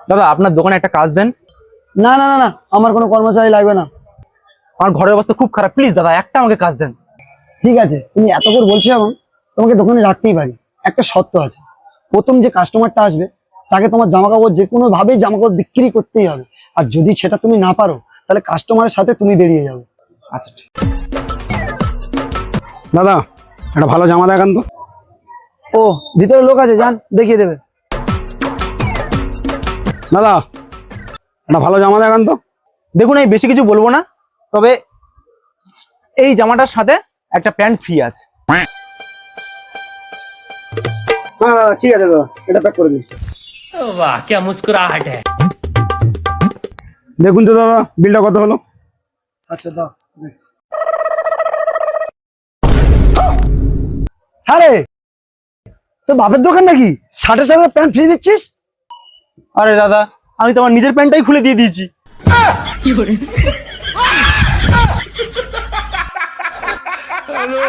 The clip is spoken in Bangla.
দাদা আপনার দোকানে একটা কাজ দেন। না না না না, আমার কোনো কর্মচারী লাগবে না। আমার ঘরের অবস্থা খুব খারাপ, প্লিজ দাদা একটা আমাকে কাজ দেন। ঠিক আছে, তুমি এত করে বলছো এখন, তোমাকে দোকানে রাখতেই পারি। একটা শর্ত আছে, প্রথম যে কাস্টমারটা আসবে তাকে তোমার জামা কাপড় যে কোনো ভাবে জামা কাপড় বিক্রি করতেই হবে। আর যদি সেটা তুমি না পারো তাহলে কাস্টমারের সাথে তুমি বেরিয়ে যাবে। আচ্ছা ঠিক। দাদা একটা ভালো জামা দেখান তো। ও, ভিতরে লোক আছে, যান দেখিয়ে দেবে। দাদা একটা ভালো জামা দেখান তো। দেখুন আমি বেশি কিছু বলবো না, তবে এই জামাটার সাথে একটা প্যান্ট ফ্রি আছে। হ্যাঁ দাদা ঠিক আছে দাদা, এটা প্যাক করে দিন। वाह क्या मुस्कुराहट है। দেখুন তো দাদা বিলটা কত হলো। আচ্ছা দাও। হ্যাঁ রে, তো বাপের দোকান নাকি 60-এর সাথে প্যান্ট ফ্রি দিচ্ছিস? আরে দাদা আমি তো আমার নিজের প্যান্টটাই খুলে দিয়ে দিয়েছি। Hello